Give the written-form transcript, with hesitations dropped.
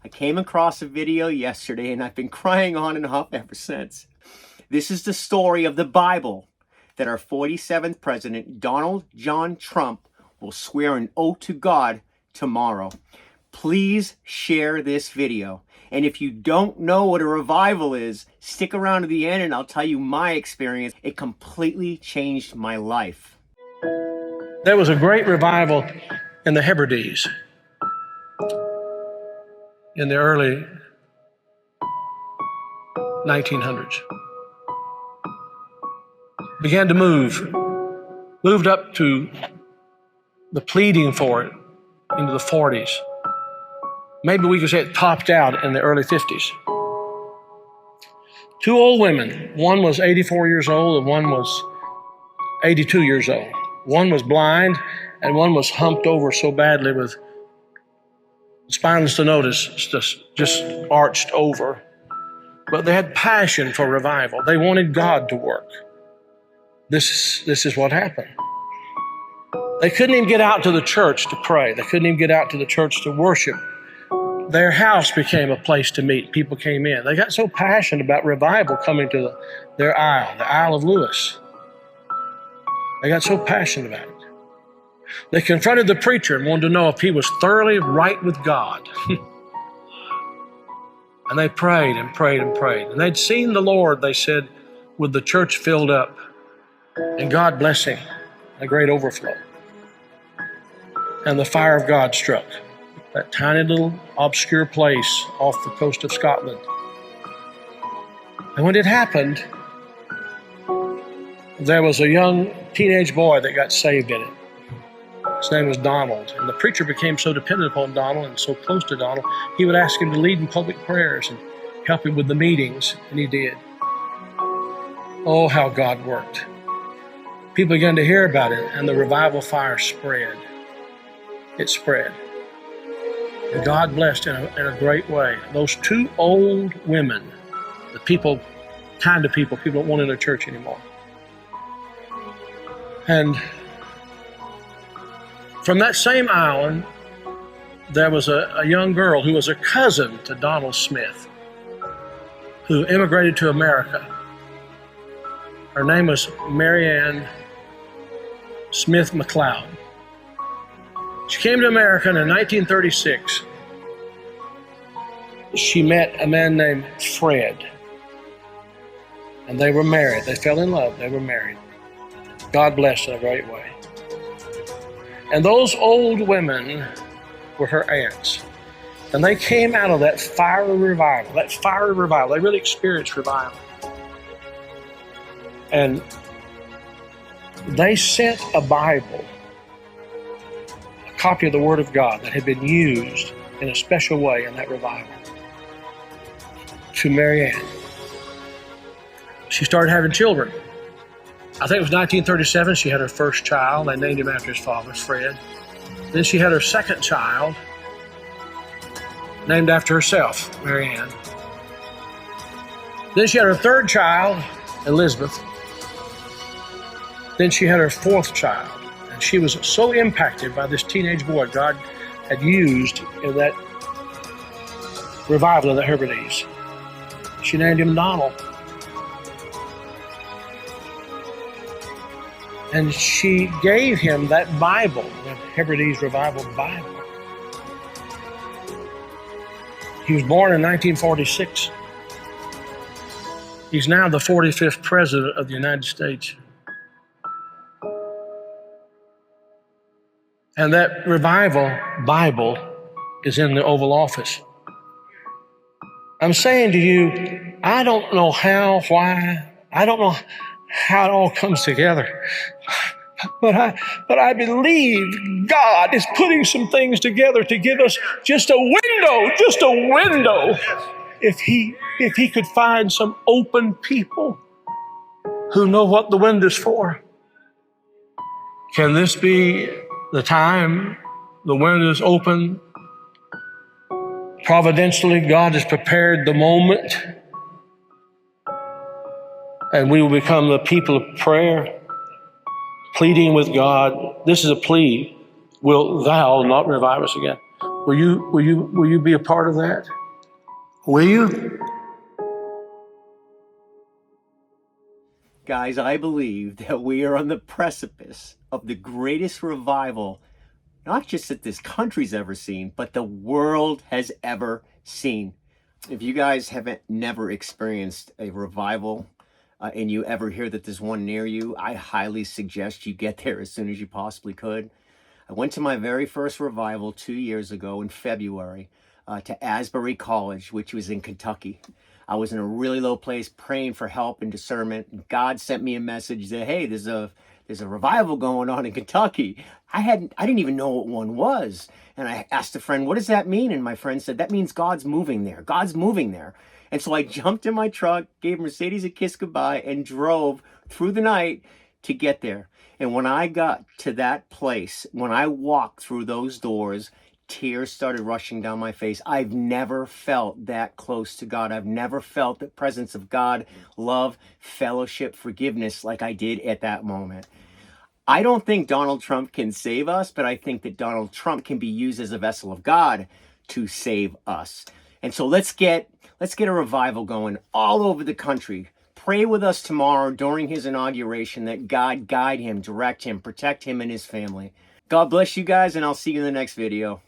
I came across a video yesterday and I've been crying on and off ever since. This is the story of the Bible that our 47th president, Donald John Trump, will swear an oath to God tomorrow. Please share this video. And if you don't know what a revival is, stick around to the end and I'll tell you my experience. It completely changed my life. There was a great revival in the Hebrides in the early 1900s. Began to moved up to the pleading for it into the 40s. Maybe we could say it topped out in the early 50s. Two old women, one was 84 years old and one was 82 years old. One was blind and one was humped over so badly with spinal stenosis, just arched over. But they had passion for revival. They wanted God to work. This is what happened. They couldn't even get out to the church to pray. They couldn't even get out to the church to worship. Their house became a place to meet. People came in. They got so passionate about revival coming to their Isle, the Isle of Lewis. They got so passionate about it. They confronted the preacher and wanted to know if he was thoroughly right with God. And they prayed and prayed and prayed. And they'd seen the Lord, they said, with the church filled up and God blessing, a great overflow. And the fire of God struck that tiny little obscure place off the coast of Scotland. And when it happened, there was a young teenage boy that got saved in it. His name was Donald. And the preacher became so dependent upon Donald and so close to Donald, he would ask him to lead in public prayers and help him with the meetings, and he did. Oh, how God worked. People began to hear about it, and the revival fire spread. It spread. And God blessed in a great way. Those two old women, the kind of people don't want in their church anymore. And from that same island, there was a young girl who was a cousin to Donald Smith, who immigrated to America. Her name was Mary Ann Smith McLeod. She came to America in 1936. She met a man named Fred, and they were married. They fell in love. They were married. God blessed in a great way. And those old women were her aunts. And they came out of that fiery revival, They really experienced revival. And they sent a Bible, a copy of the Word of God that had been used in a special way in that revival, to Mary Ann. She started having children. I think it was 1937, she had her first child. They named him after his father, Fred. Then she had her second child, named after herself, Mary Ann. Then she had her third child, Elizabeth. Then she had her fourth child. And she was so impacted by this teenage boy God had used in that revival in the Hebrides. She named him Donald. And she gave him that Bible, the Hebrides Revival Bible. He was born in 1946. He's now the 45th President of the United States. And that revival Bible is in the Oval Office. I'm saying to you, I don't know how, why, I don't know how it all comes together. But I believe God is putting some things together to give us just a window. If he could find some open people who know what the window's for. Can this be the time the window's open? Providentially, God has prepared the moment, and we will become the people of prayer, pleading with God. This is a plea. Wilt thou not revive us again? Will you be a part of that? Will you? Guys, I believe that we are on the precipice of the greatest revival, not just that this country's ever seen, but the world has ever seen. If you guys haven't never experienced a revival and you ever hear that there's one near you, I highly suggest you get there as soon as you possibly could. I went to my very first revival 2 years ago in February to Asbury College, which was in Kentucky. I was in a really low place praying for help and discernment. And God sent me a message that, hey, there's a revival going on in Kentucky. I didn't even know what one was. And I asked a friend, what does that mean? And my friend said, that means God's moving there. God's moving there. And so I jumped in my truck, gave Mercedes a kiss goodbye, and drove through the night to get there. And when I got to that place, when I walked through those doors, tears started rushing down my face. I've never felt that close to God. I've never felt the presence of God, love, fellowship, forgiveness like I did at that moment. I don't think Donald Trump can save us, but I think that Donald Trump can be used as a vessel of God to save us. And so let's get a revival going all over the country. Pray with us tomorrow during his inauguration that God guide him, direct him, protect him and his family. God bless you guys, and I'll see you in the next video.